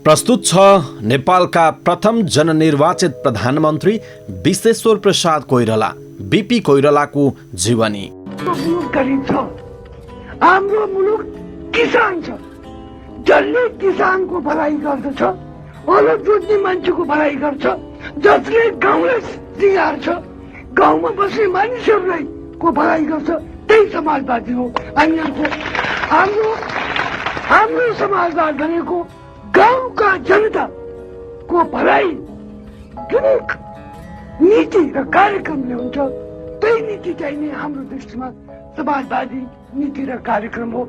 प्रस्तुत छ नेपालका प्रथम जननिर्वाचित प्रधानमन्त्री विश्वेश्वर प्रसाद कोइराला बीपी कोइरालाको जीवनी। मुलुक गरिब छ, हाम्रो मुलुक किसान छ, जसले किसानको भलाइ गर्दछ, हलो जोत्ने मान्छेको भलाइ गर्छ, जसले गाउँलाई सिँगार्छ, गाउँमा बस्ने मानिसहरूलाई को भलाइ गर्छ, त्यही समाजवादी हो। हाम्रो समाजवाद भनेको गाउँका जनताको भलाइ जुन नीति र कार्यक्रमले हुन्छ, त्यही नीति चाहिँ नै हाम्रो दृष्टिमा समाजवादी नीति र कार्यक्रम हो।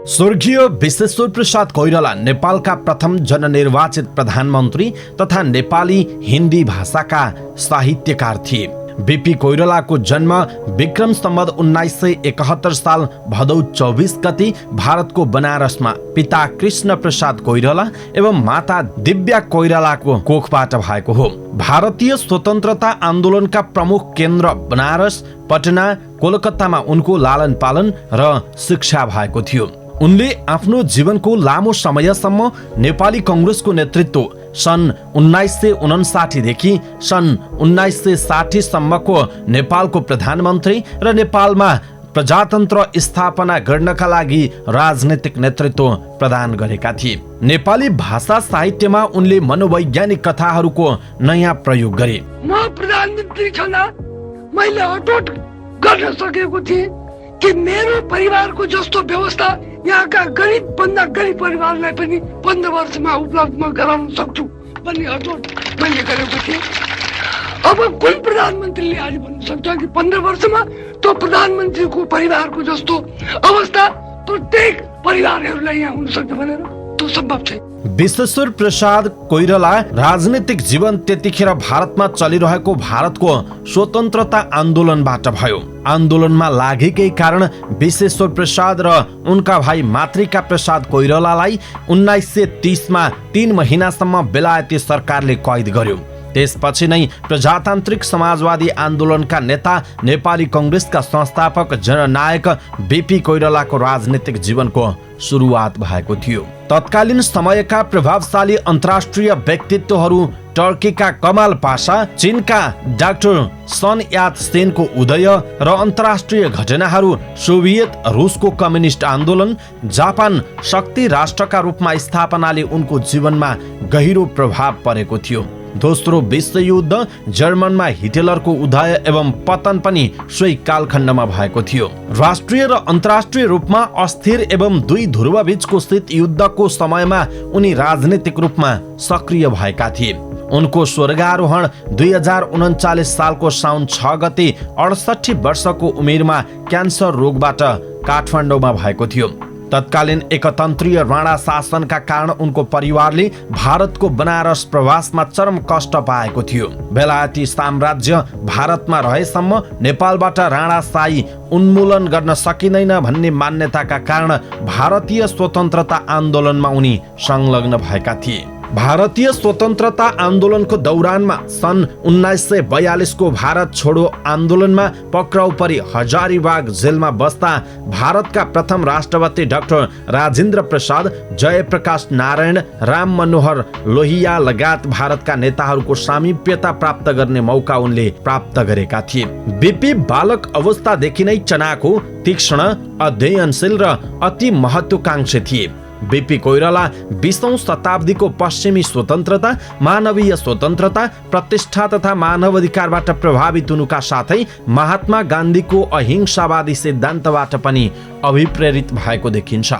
स्वर्गीय विश्वेश्वर प्रसाद कोइराला नेपालका प्रथम जननिर्वाचित प्रधानमन्त्री तथा नेपाली हिन्दी भाषाका साहित्यकार थिए। बीपी कोइरालाको जन्म विक्रम सम्वत 1971 साल भदौ 24 गति भारतको बनारसमा पिता कृष्ण प्रसाद कोइराला एवं माता दिव्या कोइरालाको कोखबाट भएको हो। भारतीय स्वतन्त्रता आन्दोलनका प्रमुख केन्द्र बनारस, पटना, कोलकातामा उनको लालन पालन र शिक्षा भएको थियो। उनले आफ्नो जीवनको लामो समयसम्म नेपाली कांग्रेसको नेतृत्व सन् 1959 देखि सन् 1960 सम्मको नेपालको प्रधानमन्त्री र नेपालमा प्रजातन्त्र स्थापना गर्नका लागि राजनीतिक नेतृत्व प्रदान गरेका थिए। नेपाली भाषा साहित्यमा उनले मनोवैज्ञानिक कथाहरूको नयाँ प्रयोग गरे। म प्रधानमन्त्री छँदा मैले अटोट गर्न सकेको थिएँ कि मेरो परिवारको जस्तो व्यवस्था यहाँका गरिब भन्दा गरिब परिवारलाई पनि 15 वर्षमा उपलब्ध गराउन सक्छु भन्ने अटोट मैले गरेको थिएँ। अब कुन प्रधानमन्त्रीले आज भन्न सक्छ कि 15 वर्षमा त्यो प्रधानमन्त्रीको परिवारको जस्तो अवस्था प्रत्येक परिवारहरूलाई यहाँ हुन सक्छ भनेर? त्यो सम्भव छैन। विश्वेश्वर प्रसाद कोइराला राजनीतिक जीवन त्यतिखेर भारतमा चलिरहेको भारतको स्वतन्त्रता आन्दोलनबाट भयो। आन्दोलनमा लागेकै कारण विश्वेश्वर प्रसाद र उनका भाइ मातृका प्रसाद कोइरालालाई 1930 मा 3 महिनासम्म बेलायती सरकारले कैद गर्यो। त्यसपछि नै प्रजातान्त्रिक समाजवादी आन्दोलनका नेता नेपाली कांग्रेसका संस्थापक जननायक बीपी कोइरालाको राजनीतिक जीवनको सुरुवात भएको थियो। तत्कालीन समयका प्रभावशाली अन्तर्राष्ट्रिय व्यक्तित्वहरू टर्कीका कमाल पासा, चीनका डाक्टर सन यात सेनको उदय र अन्तर्राष्ट्रिय घटनाहरू सोभियत रुसको कम्युनिस्ट आन्दोलन, जापान शक्ति राष्ट्रका रूपमा स्थापनाले उनको जीवनमा गहिरो प्रभाव परेको थियो। दोस्रो विश्वयुद्ध, जर्मनमा हिटलरको उदय एवं पतन पनि सोही कालखण्डमा भएको थियो। राष्ट्रिय र अन्तर्राष्ट्रिय रूपमा अस्थिर एवं दुई ध्रुव बीचको शीत युद्धको समयमा उनी राजनीतिक रूपमा सक्रिय भएका थिए। उनको स्वर्गारोहण 2039 सालको साउन 6 गते 68 वर्षको उमेरमा क्यान्सर रोगबाट काठमाडौँमा भएको थियो। तत्कालीन एकतन्त्रीय राणा शासनका कारण उनको परिवारले भारतको बनारस प्रवासमा चरम कष्ट पाएको थियो। बेलायती साम्राज्य भारतमा रहेसम्म नेपालबाट राणाशाही उन्मूलन गर्न सकिँदैन भन्ने मान्यताका कारण भारतीय स्वतन्त्रता आन्दोलनमा उनी संलग्न भएका थिए। भारतीय स्वतन्त्रता आन्दोलनको दौरानमा सन् 1942 को भारत छोडो आन्दोलनमा पक्राउ परी हजारीबाग जेलमा बस्दा भारतका प्रथम राष्ट्रपति डाक्टर राजेन्द्र प्रसाद, जयप्रकाश नारायण, राम मनोहर लोहिया लगायत भारतका नेताहरूको सामिप्यता प्राप्त गर्ने मौका उनले प्राप्त गरेका थिए। बीपी बालक अवस्थादेखि नै चनाखो, तीक्ष्ण, अध्ययनशील र अति महत्वाकांक्षी थिए। बीपी कोइराला 20औं शताब्दीको पश्चिमी स्वतन्त्रता, मानवीय स्वतन्त्रता, प्रतिष्ठा तथा मानवाधिकारबाट प्रभावित हुनुका साथै महात्मा गान्धीको अहिंसावादी सिद्धान्तबाट पनि अभिप्रेरित भएको देखिन्छ।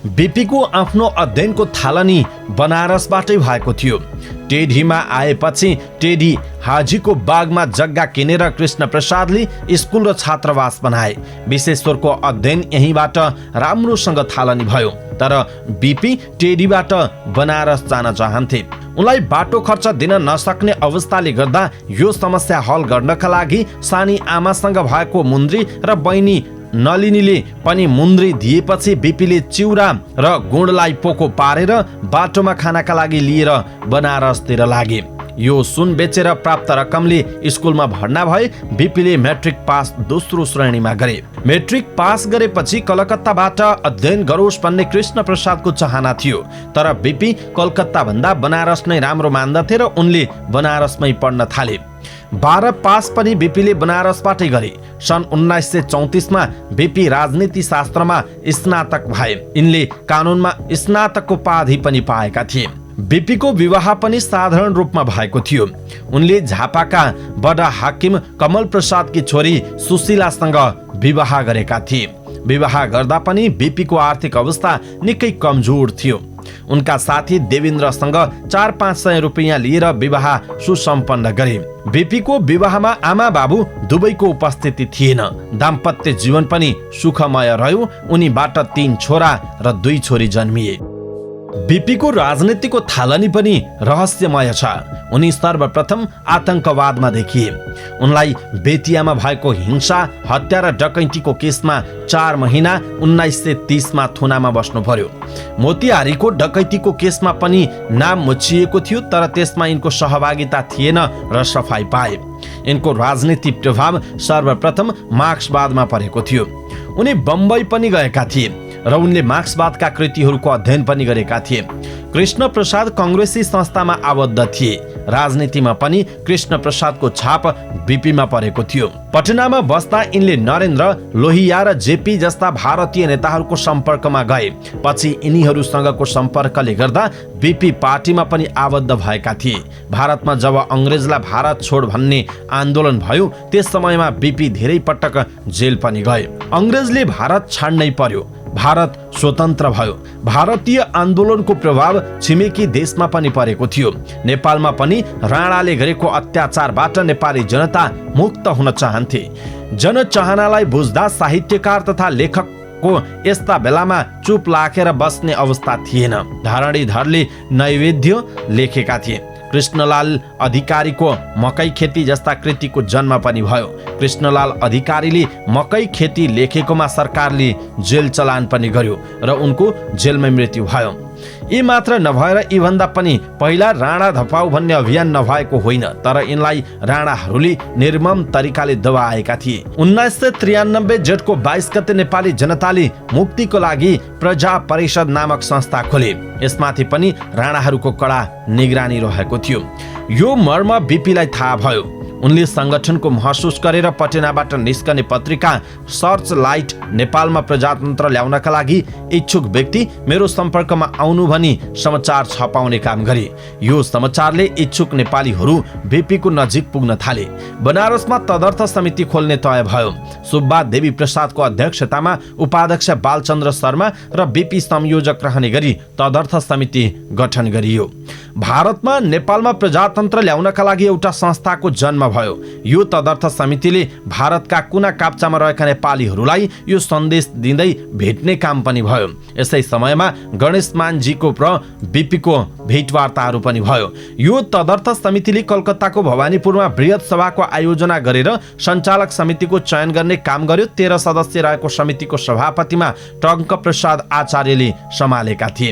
बीपीको आफ्नो अध्ययनको थालनी बनारसबाटै भएको थियो। टेढीमा आएपछि टेढी हाजीको बागमा जग्गा किनेर कृष्ण प्रसादले स्कुल र छात्रावास बनाए। विश्वेश्वरको अध्ययन यहीँबाट राम्रोसँग थालनी भयो। तर बीपी टेढीबाट बनारस जान चाहन्थे। उनलाई बाटो खर्च दिन नसक्ने अवस्थाले गर्दा यो समस्या हल गर्नका लागि सानी आमासँग भएको मुन्द्री र बहिनी नलिनीले पनि मुन्द्री दिएपछि बीपीले चिउरा र गुडलाई पोको पारेर बाटोमा खानाका लागि लिएर बनारसतिर लागे। यो सुन बेचेर प्राप्त रकमले स्कुलमा भर्ना भए बीपीले मेट्रिक पास दोस्रो श्रेणीमा गरे। मेट्रिक पास गरेपछि कलकत्ताबाट अध्ययन गरोस् भन्ने कृष्ण प्रसादको चाहना थियो, तर बीपी कलकत्ता भन्दा बनारस नै राम्रो मान्दथे र उनले बनारसमै पढ्न थाले। 12 पास पनि बीपीले बनारसबाटै गरे। सन् 1934 मा बीपी राजनीति शास्त्रमा स्नातक भए। यिनले कानुनमा स्नातकको उपाधि पनि पाएका थिए। बीपी को विवाह पनि साधारण रूपमा भएको थियो। उनले झापाका बडा हाकिम कमल प्रसादकी छोरी सुशीलासँग विवाह गरेका थिए। विवाह गर्दा पनि बीपी को आर्थिक अवस्था निकै कमजोर थियो। उनका साथी देवेन्द्रसँग 400-500 रुपैयाँ लिएर विवाह सुसम्पन्न गरे। बीपी को विवाहमा आमा बाबु दुवैको उपस्थिति थिएन। दाम्पत्य जीवन पनि सुखमय रह्यो। उनीबाट 3 छोरा र 2 छोरी जन्मिए। बीपी को राजनीतिको थालनी पनि रहस्यमय छ। उनी सर्वप्रथम आतंकवादमा देखिए। उनलाई बेतियामा भएको हिंसा, हत्या र डकैतीको केसमा 4 महिना 1930 मा थुनामा बस्नु पर्यो। मोतिहारीको डकैतीको केसमा पनि नाम मुछिएको थियो, तर त्यसमा यिनको सहभागिता थिएन र सफाई पाए। यिनको राजनीतिक प्रभाव सर्वप्रथम मार्क्सवादमा परेको थियो। उनी बम्बई पनि गएका थिए र उनले मार्क्सवादका कृतिहरूको अध्ययन पनि गरेका थिए। कृष्ण प्रसाद कांग्रेसी संस्थामा आबद्ध थिए। राजनीतिमा पनि कृष्ण प्रसादको छाप बीपीमा परेको थियो। पटनामा बस्दा यिनले नरेन्द्र, लोहिया र जेपी जस्ता भारतीय नेताहरूको सम्पर्कमा गए। पछि यिनीहरूसँगको सम्पर्कले गर्दा बीपी पार्टीमा पनि आबद्ध भएका थिए। भारतमा जब अंग्रेजलाई भारत छोड भन्ने आन्दोलन भयो, त्यस समयमा बीपी धेरै पटक जेल पनि गए। अंग्रेजले भारत छाड्नै पर्यो। भारत स्वतन्त्र भयो। भारतीय आन्दोलनको प्रभाव छिमेकी देशमा पनि परेको थियो। नेपालमा पनि राणाले गरेको अत्याचारबाट नेपाली जनता मुक्त हुन चाहन्थे। जनचाहनालाई बुझ्दा साहित्यकार तथा लेखकको यस्ता बेलामा चुप लागेर बस्ने अवस्था थिएन। धरणीधरले नैवेद्य लेखेका थिए। कृष्णलाल अधिकारीको मकै खेती जस्ता कृतिको जन्म पनि भयो। कृष्णलाल अधिकारीले मकै खेती लेखेकोमा सरकारले जेल चलान पनि गर्यो र उनको जेलमै मृत्यु भयो। यी मात्र नभएर यीभन्दा पनि पहिला राणा धपाउ भन्ने अभियान नभएको होइन, तर यिनलाई राणाहरूले निर्मम तरिकाले दबाएका थिए। 1993 जेठको 22 गते नेपाली जनताले मुक्तिको लागि प्रजा परिषद नामक संस्था खोले। यसमाथि पनि राणाहरूको कडा निगरानी रहेको थियो। यो मर्म बीपीलाई थाहा भयो। उनले संगठनको महसुस गरेर पटनाबाट निस्कने पत्रिका सर्च लाइट नेपालमा प्रजातन्त्र ल्याउनका लागि इच्छुक व्यक्ति मेरो सम्पर्कमा आउनु भनी समाचार छपाउने काम गरे। यो समाचारले इच्छुक नेपालीहरू बीपी को नजिक पुग्न थाले। बनारसमा तदर्थ समिति खोल्ने तय भयो। सुब्बा देवी प्रसादको अध्यक्षतामा उपाध्यक्ष बालचन्द्र शर्मा र बीपी संयोजक रहने गरी तदर्थ समिति गठन गरियो। भारतमा नेपालमा प्रजातन्त्र ल्याउनका लागि एउटा संस्थाको जन्म भयो। यो तदर्थ समितिले भारतका कुना काप्चामा रहेका नेपालीहरूलाई यो सन्देश दिँदै भेट्ने काम पनि भयो। यसै समयमा गणेश मानजीको र बीपीको भेटवार्ताहरू पनि भयो। यो तदर्थ समितिले कलकत्ताको भवानीपुरमा बृहत सभाको आयोजना गरेर सञ्चालक समितिको चयन गर्ने काम गर्यो। 13 सदस्य रहेको समितिको सभापतिमा टङ्क प्रसाद आचार्यले सम्हालेका थिए।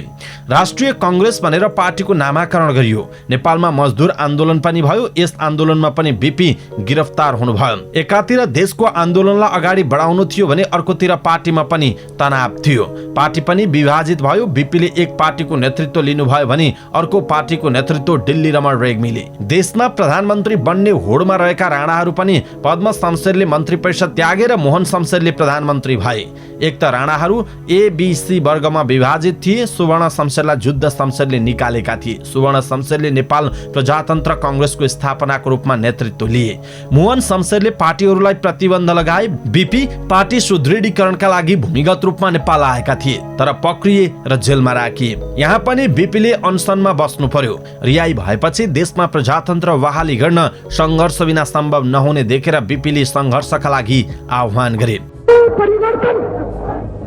राष्ट्रिय कांग्रेस भनेर पार्टीको नामाकरण गरियो। नेपालमा मजदुर आन्दोलन पनि भयो। यस आन्दोलनमा पनि बीपी गिरफ्तार हुनुभयो। एकातिर देशको आन्दोलनलाई अगाडि बढाउनु थियो भने अर्कोतिर पार्टीमा पनि तनाव थियो। पार्टी पनि विभाजित भयो। बीपीले एक पार्टीको नेतृत्व लिनुभयो भने अर्को पार्टीको नेतृत्व दिल्ली रमण रेग्मीले। देशमा प्रधानमन्त्री बन्ने होडमा रहेका राणाहरू पनि पद्म शमशेरले मन्त्री परिषद त्यागेर मोहन शमशेरले प्रधानमन्त्री भए। एक त राणाहरू एबीसी वर्गमा विभाजित थिए। सुवर्ण शमशेरलाई जुद्ध शमशेरले निकालेका थिए। सुवर्ण शमशेरले नेपाल प्रजातन्त्र कांग्रेसको स्थापनाको रूपमा नेतृत्व लिए। मोहन शमशेरले पार्टीहरूलाई प्रतिबन्ध लगाए। बीपी पार्टी सुदृढीकरणका लागि भूमिगत रूपमा नेपाल आएका थिए, तर पक्रिए र जेलमा राखिए। यहाँ पनि बीपीले अनसनमा बस्नु पर्यो। रिहाई भएपछि देशमा प्रजातन्त्र बहाली गर्न संघर्ष बिना सम्भव नहुने देखेर बीपीले संघर्षका लागि आह्वान गरे। परिवर्तन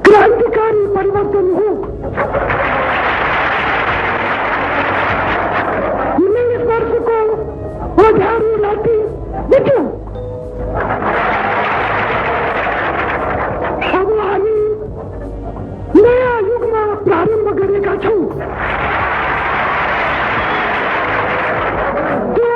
क्रान्तिकारी परिवर्तन हो। अब हामी नयाँ युगमा प्रारम्भ गरेका छौँ। त्यो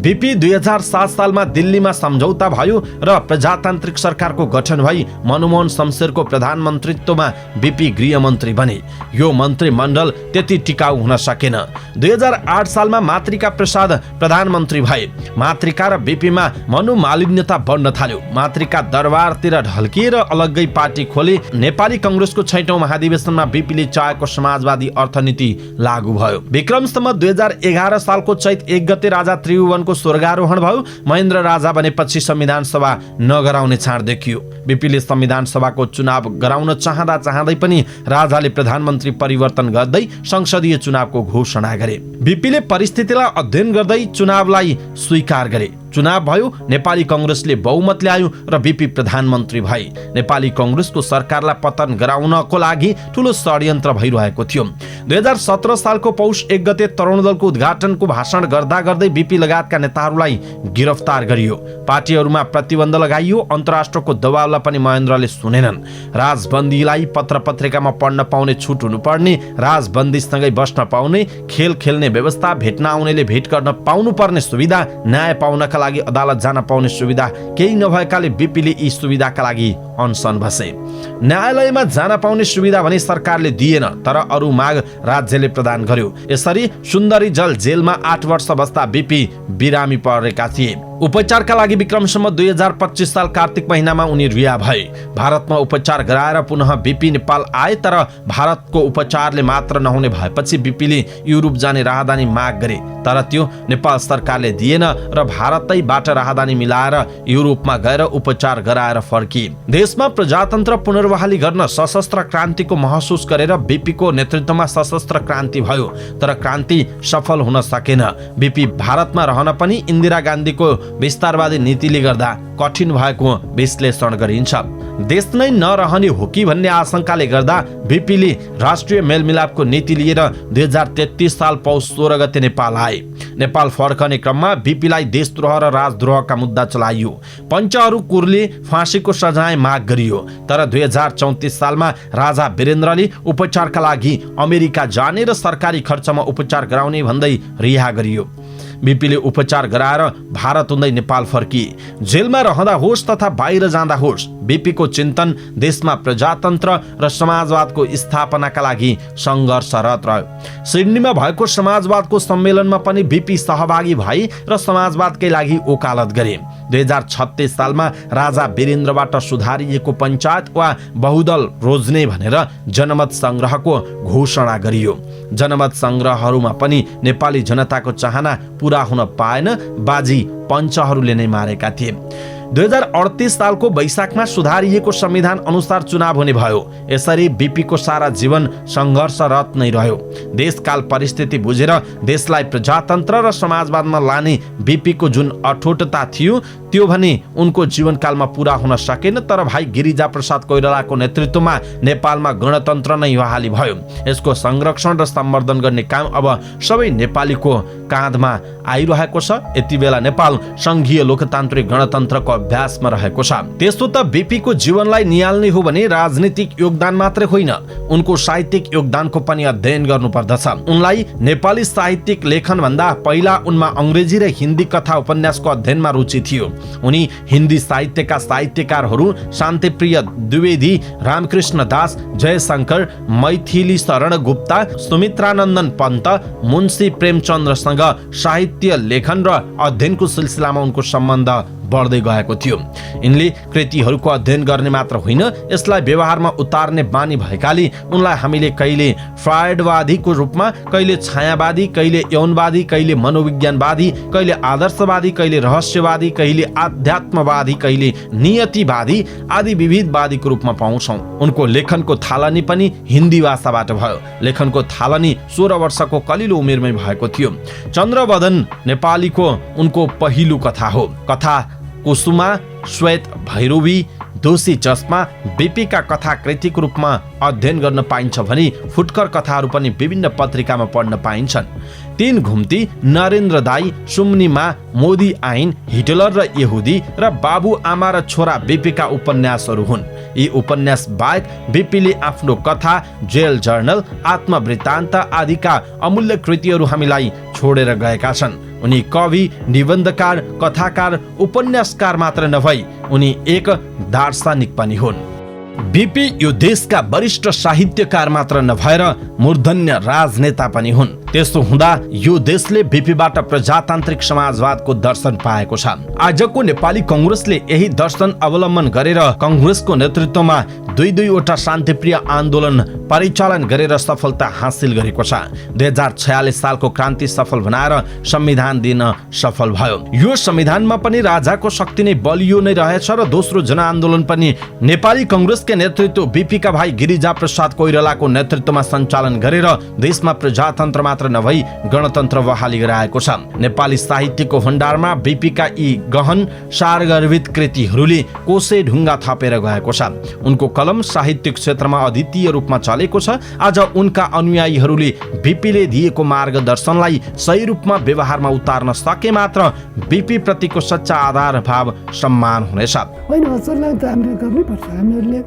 बीपी 2007 सालमा दिल्लीमा सम्झौता भयो र प्रजातान्त्रिक सरकारको गठन भई मनमोहन शमशेरको प्रधानमन्त्रीत्वमा बीपी गृहमन्त्री बने। यो मन्त्रीमण्डल त्यति टिकाउ हुन सकेन। 2008 सालमा मातृका प्रसाद प्रधानमन्त्री भए। मातृका र बीपीमा मनोमालिन्यता बढ्न थाल्यो। मातृका दरबारतिर ढल्किएर अलग्गै पार्टी खोले। नेपाली कांग्रेसको 6औं महाधिवेशनमा बीपीले चाहेको समाजवादी अर्थनीति लागू भयो। विक्रमसम्म 2011 सालको चैत 1 गते राजा त्रिभुवनको स्वर्गारोहण भयो। महेन्द्र राजा बनेपछि संविधान सभा नगराउने छाड देखियो। बीपीले संविधान सभाको चुनाव गराउन चाहँदै पनि राजाले प्रधानमन्त्री परिवर्तन गर्दै संसदीय चुनावको घोषणा गरे। बीपीले परिस्थितिलाई अध्ययन गर्दै चुनावलाई स्वीकार गरे। चुनाव भयो। नेपाली कांग्रेसले बहुमत ल्यायो र बीपी प्रधानमन्त्री भए। नेपाली कांग्रेसको सरकारलाई पतन गराउनको लागि ठूलो षड्यन्त्र भइरहेको थियो। 2017 सालको पौष 1 गते तरुण दलको उद्घाटनको भाषण गर्दा गर्दै बीपी लगायतका नेताहरूलाई गिरफ्तार गरियो। पार्टीहरूमा प्रतिबन्ध लगाइयो। अन्तर्राष्ट्रको दबावलाई पनि महेन्द्रले सुनेनन्। राजबन्दीलाई पत्र पत्रिकामा पढ्न पाउने छुट हुनुपर्ने, राजबन्दीसँगै बस्न पाउने, खेल खेल्ने व्यवस्था, भेट्न आउनेले भेट गर्न पाउनुपर्ने सुविधा, न्याय पाउनका लागि अदालत जान पाउने सुविधा केही नभएकाले बीपीले यी सुविधाका लागि अनसन बसे। न्यायालयमा जान पाउने सुविधा भने सरकारले दिएन, तर अरू माग राज्यले प्रदान गर्यो। यसरी सुन्दरी जल जेलमा 8 वर्ष बस्दा बीपी बिरामी परेका थिए। उपचारका लागि विक्रमसम्म 2025 साल कार्तिक महिनामा उनी रिहा भए। भारतमा उपचार गराएर पुनः बीपी नेपाल आए, तर भारतको उपचारले मात्र नहुने भएपछि बीपीले युरोप जाने राहदानी माग गरे, तर त्यो नेपाल सरकारले दिएन र भारतैबाट राहदानी मिलाएर युरोपमा गएर उपचार गराएर फर्किए। देशमा प्रजातन्त्र पुनर्बहाली गर्न सशस्त्र क्रान्तिको महसुस गरेर बीपीको नेतृत्वमा सशस्त्र क्रान्ति भयो, तर क्रान्ति सफल हुन सकेन। बीपी भारतमा रहन पनि इन्दिरा गान्धीको विस्तारवादी नीतिले गर्दा कठिन भएको विश्लेषण गरिन्छ। देश नै नरहने हो कि भन्ने आशंकाले गर्दा बीपीले राष्ट्रिय मेलमिलापको नीति लिएर 2033 साल पौष 16 गते नेपाल आए। नेपाल फर्कने क्रममा बीपीलाई देशद्रोह र राजद्रोहका मुद्दा चलाइयो। पञ्चहरू कुरले फाँसीको सजाय माग गरियो, तर 2034 सालमा राजा वीरेन्द्रले उपचारका लागि अमेरिका जाने र सरकारी खर्चमा उपचार गराउने भन्दै रिहा गरियो। बीपीले उपचार गराएर भारत हुँदै नेपाल फर्किए। जेलमा रहँदा होस् तथा बाहिर जाँदा होस्, बीपीको चिन्तन देशमा प्रजातन्त्र र समाजवादको स्थापनाका लागि सङ्घर्षरत रह्यो। सिडनीमा भएको समाजवादको सम्मेलनमा पनि बीपी सहभागी भए र समाजवादकै लागि वकालत गरे। 2036 सालमा राजा वीरेन्द्रबाट सुधारिएको पञ्चायत वा बहुदल रोज्ने भनेर जनमत संग्रहको घोषणा गरियो। जनमत संग्रहहरूमा पनि नेपाली जनताको चाहना पूरा हुन पाएन। बाजी पञ्चहरूले नै मारेका थिए। 2038 सालको वैशाखमा सुधारिएको संविधान अनुसार चुनाव हुने भयो। यसरी बीपीको सारा जीवन सङ्घर्षरत नै रह्यो। देशकाल परिस्थिति बुझेर देशलाई प्रजातन्त्र र समाजवादमा लाने बीपीको जुन अठोटता थियो त्यो भने उनको जीवनकालमा पूरा हुन सकेन। तर भाइ गिरिजा प्रसाद कोइरालाको नेतृत्वमा नेपालमा गणतन्त्र नै बहाली भयो। यसको संरक्षण र सम्वर्धन गर्ने काम अब सबै नेपालीको काँधमा आइरहेको छ। यति बेला नेपाल संघीय लोकतान्त्रिक गणतन्त्रको अभ्यासमा रहेको छ। त्यसो त बीपीको जीवनलाई निहाल्ने हो भने राजनीतिक योगदान मात्रै होइन, उनको साहित्यिक योगदानको पनि अध्ययन गर्नुपर्दछ। उनलाई नेपाली साहित्यिक लेखन भन्दा पहिला उनमा अंग्रेजी र हिन्दी कथा उपन्यासको अध्ययनमा रुचि थियो। उनी हिन्दी साहित्यका साहित्यकारहरू शान्तिप्रिय द्विवेदी, रामकृष्ण दास, जयशंकर, मैथिली शरण गुप्ता, सुमित्रानन्दन पन्त, मुन्सी प्रेमचन्द्रसँग साहित्य लेखन र अध्ययनको सिलसिलामा उनको सम्बन्ध बढ्दै गएको थियो। यिनले कृतिहरूको अध्ययन गर्ने मात्र होइन, यसलाई व्यवहारमा उतार्ने बानी भएकाले उनलाई हामीले कहिले फ्रायडवादीको रूपमा, कहिले छायावादी, कहिले यौनवादी, कहिले मनोविज्ञानवादी, कहिले आदर्शवादी, कहिले रहस्यवादी, कहिले आध्यात्मवादी, कहिले नियतिवादी आदि विविधवादीको रूपमा पाउँछौँ। उनको लेखनको थालनी पनि हिन्दी भाषाबाट भयो। लेखनको थालनी 16 वर्षको कलिलो उमेरमै भएको थियो। चन्द्रवदन नेपालीको उनको पहिलो कथा हो। कथा कुसुमा, श्वेत भैरवी, दोषी चस्मा बीपीका कथा कृतिको रूपमा अध्ययन गर्न पाइन्छ भने फुटकर कथाहरू पनि विभिन्न पत्रिकामा पढ्न पाइन्छन्। 3 घुम्ती, नरेन्द्र दाई, सुम्निमा, मोदी आइन, हिटलर र यहुदी र बाबु आमा र छोरा बीपीका उपन्यासहरू हुन्। यी उपन्यास बाहेक बीपीले आफ्नो कथा, जेल जर्नल, आत्मवृत्तान्त आदिका अमूल्य कृतिहरू हामीलाई छोडेर गएका छन्। उनी कवि, निबन्धकार, कथाकार, उपन्यासकार मात्र नभई उनी एक दार्शनिक पनि हुन्। बीपी यो देशका वरिष्ठ साहित्यकार मात्र नभएर मूर्धन्य राजनेता पनि हुन्। त्यसो हुँदा यो देशले बीपीबाट प्रजातान्त्रिक समाजवादको दर्शन पाएको छ। आजको नेपाली कांग्रेसले यही दर्शन अवलम्बन गरेर कांग्रेसको नेतृत्वमा दुईवटा शान्तिप्रिय आन्दोलन परिचालन गरेर सफलता हासिल गरेको छ। 2046 सालको क्रान्ति सफल बनाएर संविधान दिन सफल भयो। यो संविधानमा पनि राजाको शक्ति नै बलियो नै रहेछ र दोस्रो जनआन्दोलन पनि नेपाली कांग्रेसकै नेतृत्व बीपीका भाइ गिरिजा प्रसाद कोइरालाको नेतृत्वमा सञ्चालन गरेर देशमा प्रजातन्त्र मात्र नभई गणतन्त्र बहाली गराएको छ। नेपाली साहित्यको भण्डारमा बीपीका यी गहन सारगर्भित कृतिहरूले कोसे ढुङ्गा थपेर गएको छ। उनको कलम साहित्यिक क्षेत्रमा अद्वितीय रूपमा चलेको छ। आज उनका अनुयायीहरूले बीपीले दिएको मार्गदर्शनलाई सही रूपमा व्यवहारमा उतार्न सके मात्र बीपी प्रतिको सच्चा आधार भाव सम्मान हुनेछ। होइन, असललाई त हामीले गर्नैपर्छ। हामीहरूले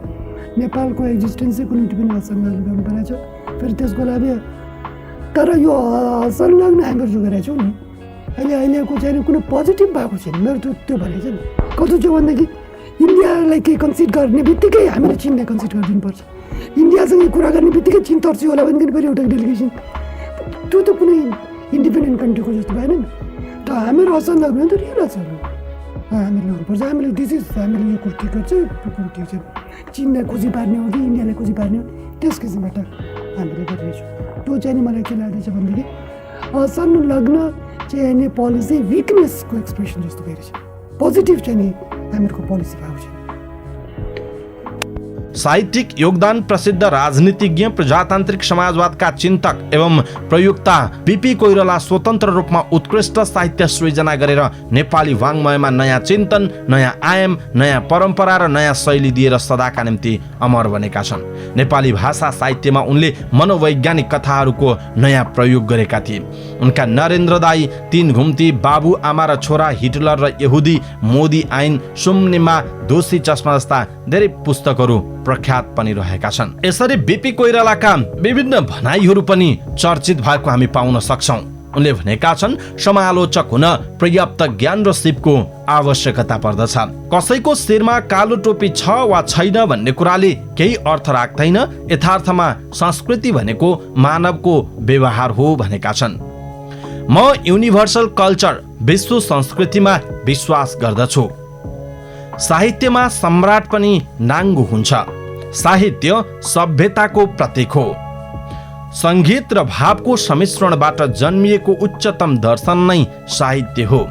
नेपालको एक्जिस्टेन्सै कुनै पनि असललाई गर्नुपर्ने छ। फेरि त्यसको लागि तर यो असंलग्न हामीहरू जो गरेको छौँ नि, अहिलेको चाहिँ कुनै पोजिटिभ भएको छैन। मेरो त्यो भनेको छ नि, कस्तो छ भनेदेखि इन्डियालाई केही कन्सिड गर्ने बित्तिकै हामीले चिनलाई कन्सिड गरिदिनुपर्छ। इन्डियासँग कुरा गर्ने बित्तिकै चिन तर्स्यो होला भने फेरि एउटा डेलिगेसन, त्यो त कुनै इन्डिपेन्डेन्ट कन्ट्रीको जस्तो भएन नि। त हामीहरू असंलग्न त रियलाइज छ हामीले गर्नुपर्छ। हामीले हामीले यो कुरो ठिक गर्छ, यो कुरो ठिक छ, चिनलाई खोजी पार्ने हो कि इन्डियालाई खोजी पार्ने हो, त्यस किसिमबाट हामीले गरिरहेछौँ। त्यो चाहिँ मलाई के लाग्दैछ भनेदेखि असंलग्न चाहिँ नि पोलिसी विकनेसको एक्सप्रेसन जस्तो भइरहेछ। पोजिटिभ चाहिँ नि हामीहरूको पोलिसी भएको छ। साहित्यिक योगदान प्रसिद्ध राजनीतिज्ञ, प्रजातान्त्रिक समाजवादका चिन्तक एवं प्रयोक्ता बीपी कोइराला स्वतन्त्र रूपमा उत्कृष्ट साहित्य सृजना गरेर नेपाली वाङ्मयमा नयाँ चिन्तन, नयाँ आयाम, नयाँ परम्परा र नयाँ शैली दिएर सदाका निम्ति अमर बनेका छन्। नेपाली भाषा साहित्यमा उनले मनोवैज्ञानिक कथाहरूको नयाँ प्रयोग गरेका थिए। उनका नरेन्द्र दाई, तीन घुम्ती, बाबु आमा र छोरा, हिटलर र यहुदी, मोदी ऐन, सुम्निमा, दोषी चस्मा जस्ता धेरै पुस्तकहरू प्रख्यात पनि रहेका छन्। यसरी बीपी कोइरालाका विभिन्न भनाइहरू पनि चर्चित भएको हामी पाउन सक्छौं। उनले भनेका छन्, समालोचक हुन पर्याप्त ज्ञान र सिपको आवश्यकता पर्दछ। कसैको शिरमा कालो टोपी छ वा छैन भन्ने कुराले केही अर्थ राख्दैन। यथार्थमा संस्कृति भनेको मानवको व्यवहार हो भनेका छन्। म युनिभर्सल कल्चर, विश्व संस्कृतिमा विश्वास गर्दछु। साहित्यमा सम्राट पनि नाङ्गो हुन्छ। साहित्य सभ्यताको प्रतीक हो। संगीत र भावको सम्मिश्रणबाट जन्मिएको उच्चतम दर्शन नै साहित्य हो।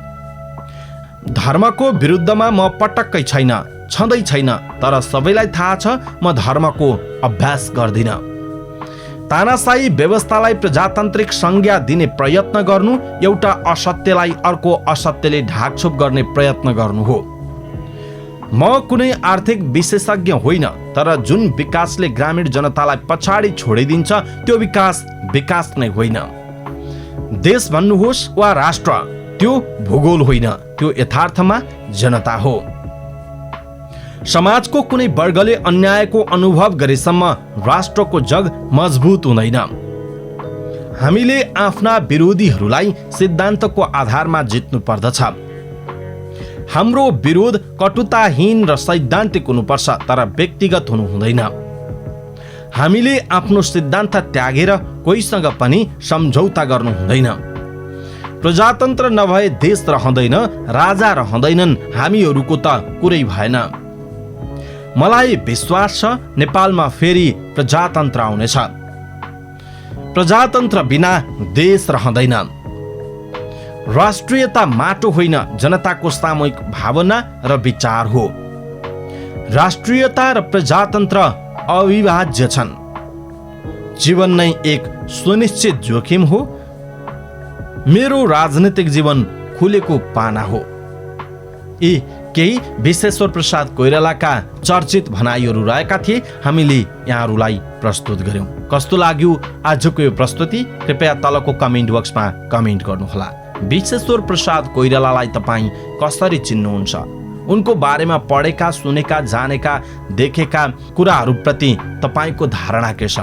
धर्मको विरुद्धमा म पटक्कै छैन, छँदै छैन, तर सबैलाई थाहा छ म धर्मको अभ्यास गर्दिन। तानाशाही व्यवस्थालाई प्रजातान्त्रिक संज्ञा दिने प्रयत्न गर्नु एउटा असत्यलाई अर्को असत्यले ढाकछोप गर्ने प्रयत्न गर्नु हो। म कुनै आर्थिक विशेषज्ञ होइन, तर जुन विकासले ग्रामीण जनतालाई पछाडि छोडिदिन्छ त्यो विकास नै होइन। देश भन्नुहोस् वा राष्ट्र, त्यो भूगोल होइन, त्यो यथार्थमा जनता हो। समाजको कुनै वर्गले अन्यायको अनुभव गरेसम्म राष्ट्रको जग मजबुत हुँदैन। हामीले आफ्ना विरोधीहरूलाई सिद्धान्तको आधारमा जित्नु पर्दछ। हाम्रो विरोध कटुताहीन र सैद्धान्तिक हुनुपर्छ, तर व्यक्तिगत हुनु हुँदैन। हामीले आफ्नो सिद्धान्त त्यागेर कोहीसँग पनि सम्झौता गर्नु हुँदैन। प्रजातन्त्र नभए देश रहँदैन, राजा रहँदैनन्, हामीहरूको त कुरै भएन। मलाई विश्वास छ नेपालमा फेरि प्रजातन्त्र आउनेछ। प्रजातन्त्र बिना देश रहँदैन। राष्ट्रियता माटो होइन, जनताको सामूहिक भावना र विचार हो। राष्ट्रियता र प्रजातन्त्र अविभाज्य छन्। जीवन नै एक सुनिश्चित जोखिम हो। मेरो राजनीतिक जीवन खुलेको पाना हो। यी केही विश्वेश्वर प्रसाद कोइरालाका चर्चित भनाइहरू रहेका थिए। हामीले यहाँहरूलाई प्रस्तुत गर्यौं। कस्तो लाग्यो आजको यो प्रस्तुति? कृपया तलको कमेन्ट बक्समा कमेन्ट गर्नुहोला। विश्वेश्वर प्रसाद कोइरालालाई तपाईँ कसरी चिन्नुहुन्छ? उनको बारेमा पढेका, सुनेका, जानेका, देखेका कुराहरूप्रति तपाईँको धारणा के छ?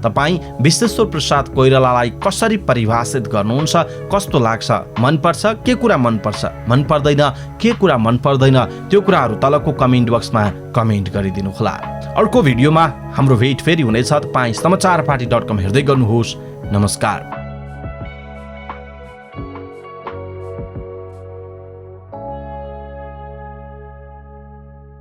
तपाईँ विश्वेश्वर प्रसाद कोइरालालाई कसरी परिभाषित गर्नुहुन्छ, कस्तो लाग्छ, मनपर्छ के कुरा मनपर्छ, मन पर्दैन के कुरा मन पर्दैन, त्यो कुराहरू तलको कमेन्ट बक्समा कमेन्ट गरिदिनुहोला। अर्को भिडियोमा हाम्रो भेट फेरि हुनेछ। तपाईँ समाचारपाटी.com हेर्दै गर्नुहोस्। नमस्कार।